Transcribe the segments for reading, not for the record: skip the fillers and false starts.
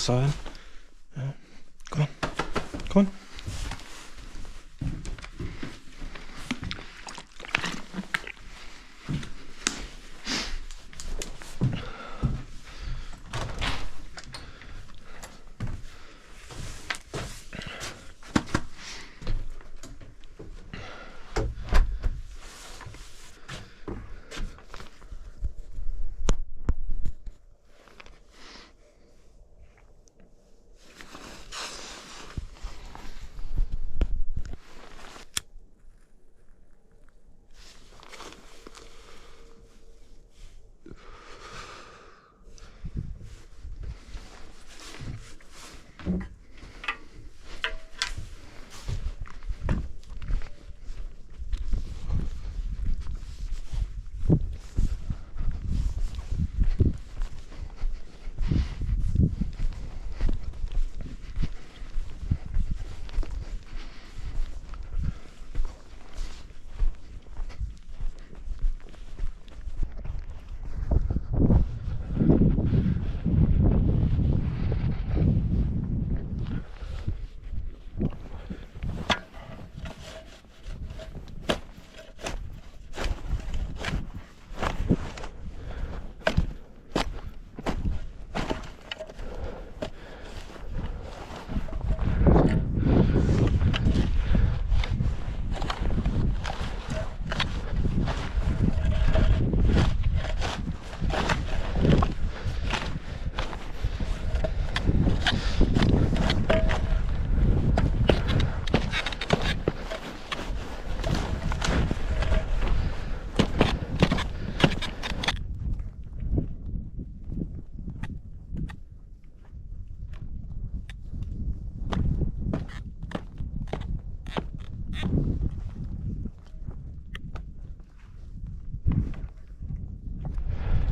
outside. Yeah. Come on. Come on.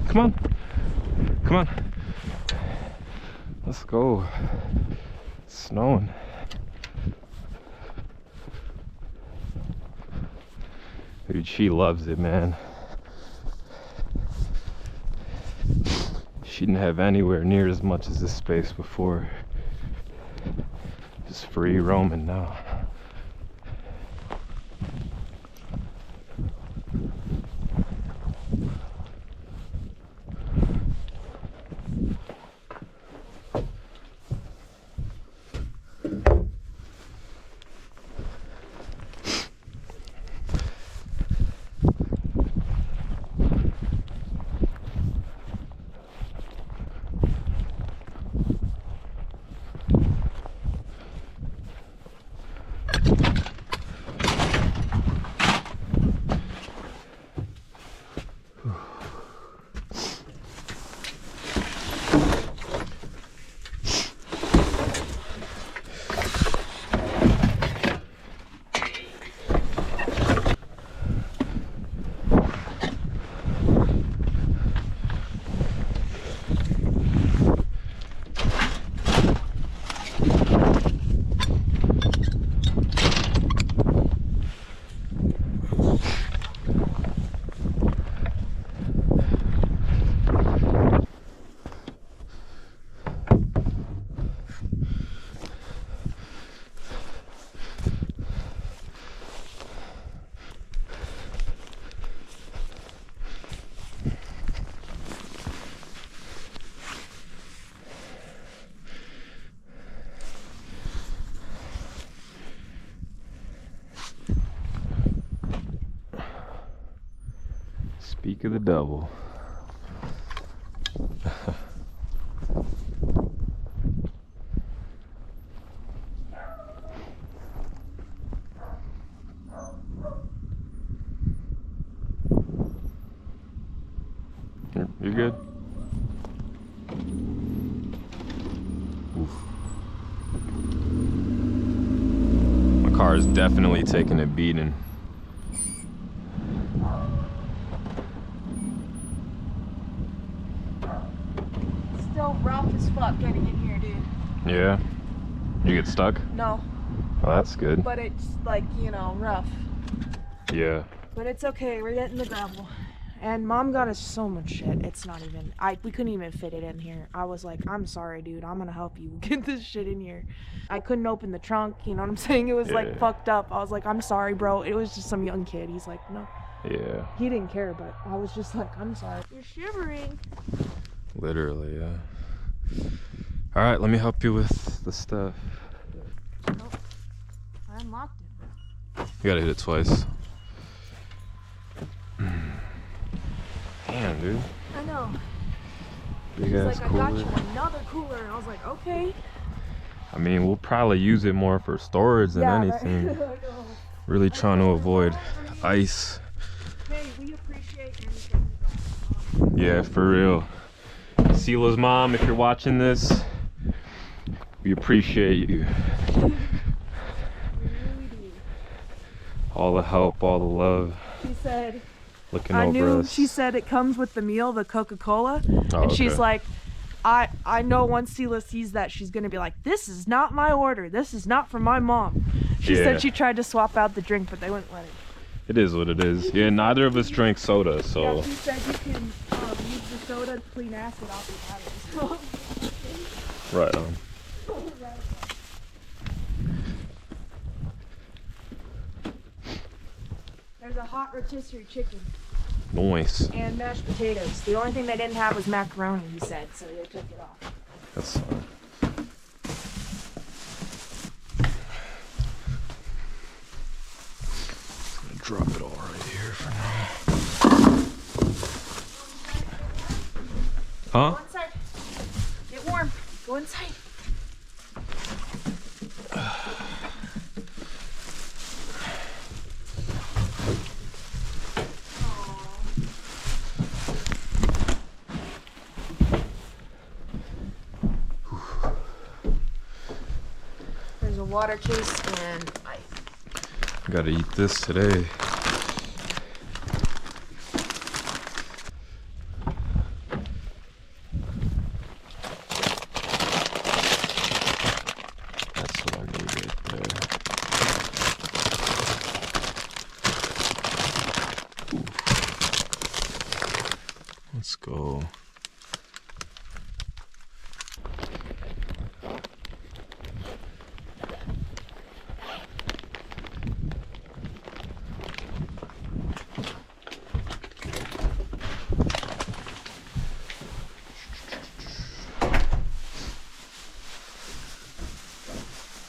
Come on. Come on. Let's go. It's snowing. Dude, she loves it, man. She didn't have anywhere near as much as this space before. Just free roaming now. Speak of the devil. You're good? Oof. My car is definitely taking a beating. Still rough as fuck getting in here, dude. Yeah? You get stuck? No. Well, that's good. But it's like, you know, rough. Yeah. But it's okay, we're getting the gravel. And Mom got us so much shit. It's not even. We couldn't even fit it in here. I was like, I'm sorry, dude. I'm gonna help you get this shit in here. I couldn't open the trunk. You know what I'm saying? It was like fucked up. I was like, I'm sorry, bro. It was just some young kid. He's like, no. Yeah. He didn't care, but I was just like, I'm sorry. You're shivering. Literally, yeah. All right, let me help you with the stuff. Nope. I unlocked it. You gotta hit it twice. Damn, dude. I know. Big He's ass like, I cooler. got you another cooler. And I was like, okay. I mean, we'll probably use it more for storage than anything. Right? I know. Really trying to avoid ice. Hey, we appreciate anything you got. Yeah, for real. Sila's mom, if you're watching this, we appreciate you. We really do. All the help, all the love. She said, Looking I over knew, us. she said it comes with the meal, the Coca-Cola. Oh, And she's okay. like, I know once Sela sees that, she's going to be like, this is not my order. This is not for my mom. She said she tried to swap out the drink, but they wouldn't let her. It is what it is. Yeah, neither of us drink soda, so. Yeah, she said you can use the soda to clean acid off your batteries. Right on. There's a hot rotisserie chicken Nice. and mashed potatoes. The only thing they didn't have was macaroni, he said, so they took it off. That's fine. Drop it all right here for now. Huh? Go inside. Get warm. Go inside. There's a water case and ice. Gotta eat this today. That's what I need right there. Ooh. Let's go.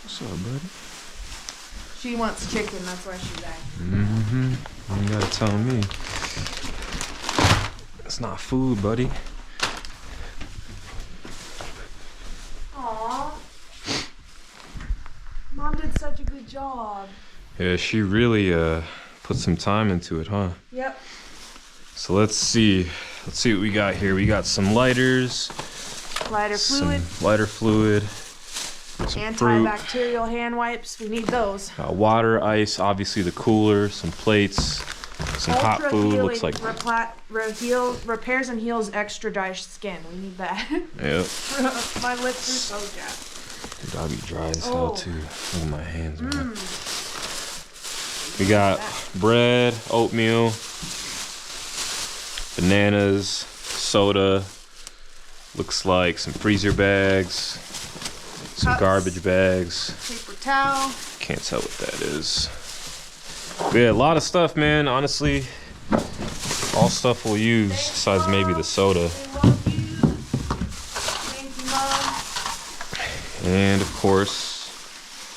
What's up, buddy? She wants chicken, that's why she's back. Mm-hmm. You gotta tell me. It's not food, buddy. Aww. Mom did such a good job. Yeah, she really put some time into it, huh? Yep. So let's see what we got here. We got some lighters, Lighter fluid, some lighter fluid, some fruit, antibacterial hand wipes. We need those. water, ice, obviously the cooler, some plates, some hot Ultra food. healing, Looks like repairs and heals extra dry skin. We need that. Yep. My lips are so chapped. Dude, I'll be dry as hell too. Look at my hands, man. We got bread, oatmeal, bananas, soda. Looks like some freezer bags, some Cups. garbage bags. Paper towel. Can't tell what that is. But yeah, a lot of stuff, man. Honestly, all stuff we'll use besides maybe the soda. We love you. Thank you, Mom. And of course,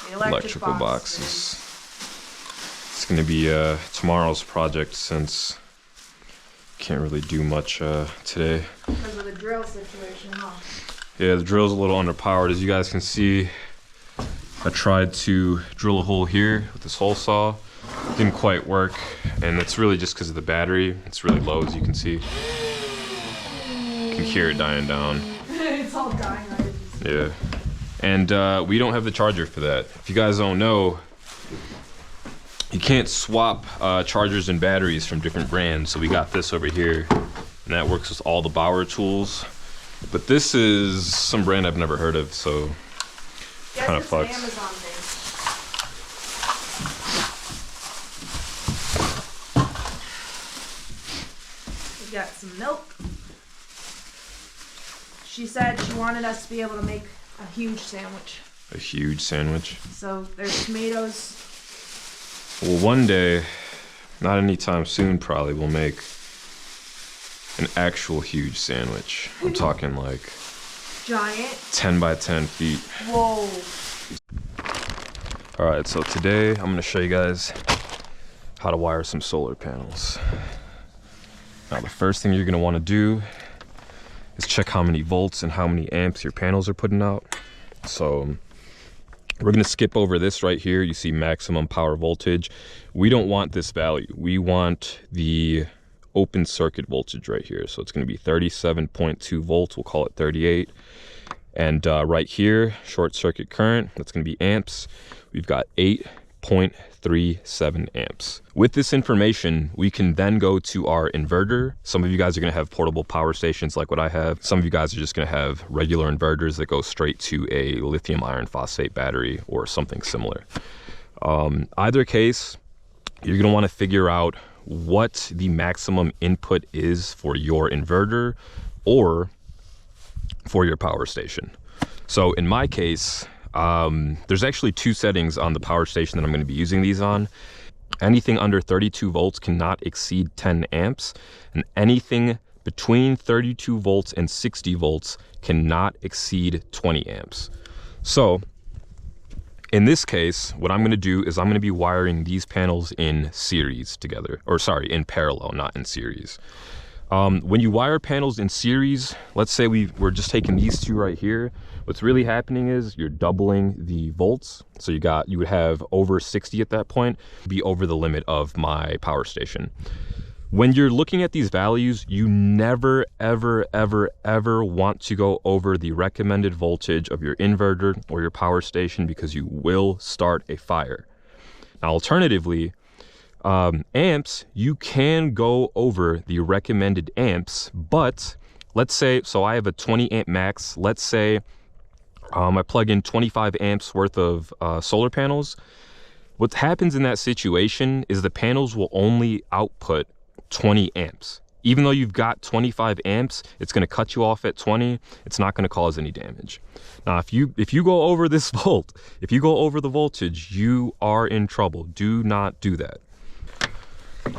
The electrical boxes. It's gonna be tomorrow's project since can't really do much today. Because of the drill situation, huh? Yeah, the drill's a little underpowered. As you guys can see, I tried to drill a hole here with this hole saw. Didn't quite work, and it's really just because of the battery. It's really low, as you can see. You can hear it dying down. It's all dying already. Yeah. And we don't have the charger for that. If you guys don't know, you can't swap chargers and batteries from different brands. So we got this over here, and that works with all the Bauer tools. But this is some brand I've never heard of, so kind of fucks. Amazon thing. got some milk. She said she wanted us to be able to make a huge sandwich. A huge sandwich. So there's tomatoes. Well, one day, not anytime soon probably, we'll make an actual huge sandwich. I'm talking like Giant. 10 by 10 feet. Whoa. All right, so today I'm gonna show you guys how to wire some solar panels. Now, the first thing you're gonna wanna do is check how many volts and how many amps your panels are putting out. So we're gonna skip over this right here. You see maximum power voltage. We don't want this value. We want the open circuit voltage right here. So it's gonna be 37.2 volts. We'll call it 38. And right here, short circuit current, that's gonna be amps. We've got 8.37 amps. With this information, we can then go to our inverter. Some of you guys are gonna have portable power stations like what I have. Some of you guys are just gonna have regular inverters that go straight to a lithium iron phosphate battery or something similar. Either case, you're gonna wanna figure out what the maximum input is for your inverter or for your power station. So in my case, there's actually two settings on the power station that I'm going to be using these on. Anything under 32 volts cannot exceed 10 amps, and anything between 32 volts and 60 volts cannot exceed 20 amps. So in this case, what I'm going to do is I'm going to be wiring these panels in series together, or sorry, in parallel, not in series. When you wire panels in series, let's say we're just taking these two right here. What's really happening is you're doubling the volts. So you would have over 60 at that point, be over the limit of my power station. When you're looking at these values, you never, ever, ever, ever want to go over the recommended voltage of your inverter or your power station because you will start a fire. Now, alternatively, amps, you can go over the recommended amps, but let's say, so I have a 20 amp max. Let's say I plug in 25 amps worth of solar panels. What happens in that situation is the panels will only output 20 amps. Even though you've got 25 amps, it's going to cut you off at 20. It's not going to cause any damage. Now, if you go over this volt, if you go over the voltage, you are in trouble. Do not do that.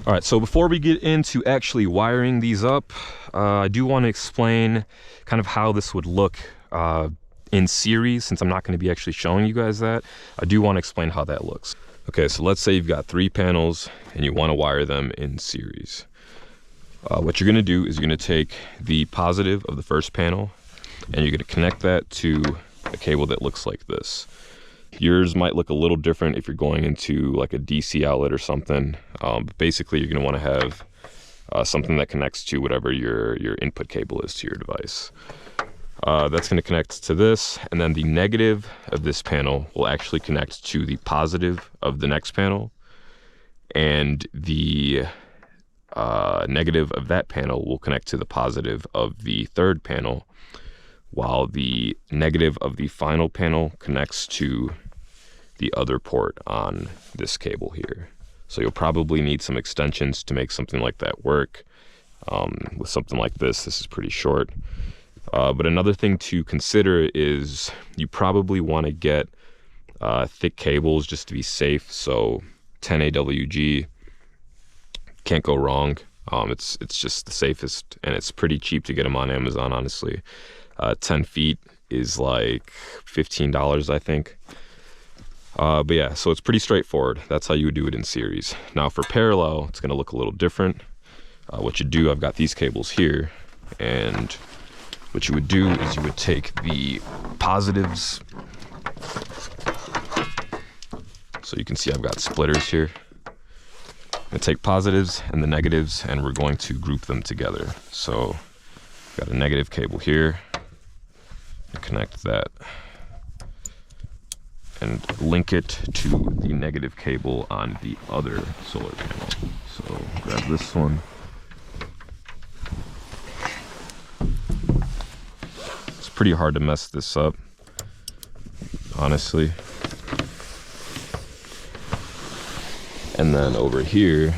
All right, so before we get into actually wiring these up, I do want to explain kind of how this would look in series, since I'm not going to be actually showing you guys that. I do want to explain how that looks. Okay, so let's say you've got 3 panels and you want to wire them in series. What you're going to do is you're going to take the positive of the first panel and you're going to connect that to a cable that looks like this. Yours might look a little different if you're going into like a DC outlet or something. But basically, you're going to want to have something that connects to whatever your input cable is to your device. That's going to connect to this, and then the negative of this panel will actually connect to the positive of the next panel, and the negative of that panel will connect to the positive of the third panel, while the negative of the final panel connects to the other port on this cable here. So you'll probably need some extensions to make something like that work. With something like this is pretty short. But another thing to consider is you probably want to get thick cables just to be safe. So 10 AWG, can't go wrong. It's just the safest, and it's pretty cheap to get them on Amazon, honestly. 10 feet is like $15, I think. But yeah, so it's pretty straightforward. That's how you would do it in series. Now for parallel, it's going to look a little different. What you do, I've got these cables here, and what you would do is you would take the positives. So you can see I've got splitters here. I'm going to take positives and the negatives, and we're going to group them together. So I've got a negative cable here. Connect that and link it to the negative cable on the other solar panel. So grab this one. It's pretty hard to mess this up, honestly. And then over here,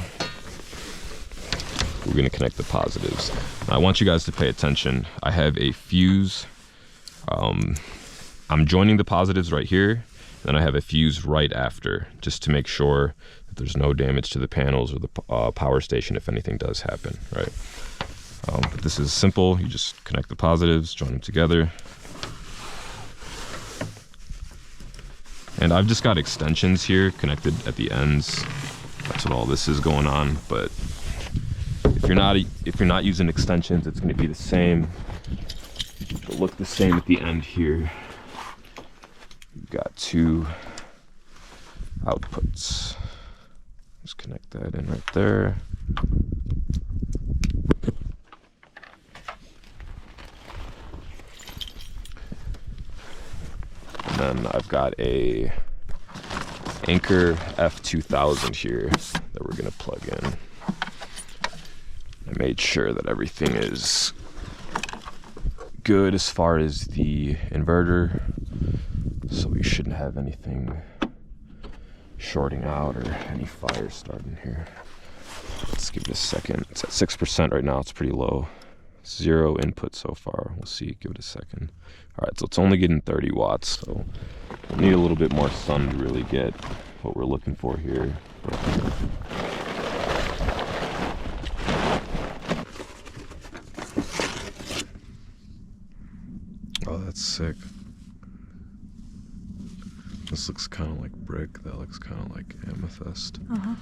we're going to connect the positives. I want you guys to pay attention. I have a fuse. I'm joining the positives right here. Then I have a fuse right after, just to make sure that there's no damage to the panels or the power station if anything does happen, right? But this is simple. You just connect the positives, join them together. And I've just got extensions here connected at the ends. That's what all this is going on. But if you're not using extensions, it's going to be the same. It'll look the same at the end here. You've got two outputs. Just connect that in right there. And then I've got a Anchor F2000 here that we're gonna plug in. I made sure that everything is good as far as the inverter, so we shouldn't have anything shorting out or any fire starting here. Let's give it a second. It's at 6% right now. It's pretty low. 0 input so far. We'll see. Give it a second. All right, so it's only getting 30 watts, so we'll need a little bit more sun to really get what we're looking for here. Oh, that's sick. This looks kind of like brick. That looks kind of like amethyst. I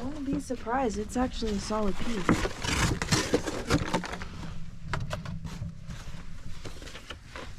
wouldn't be surprised. It's actually a solid piece.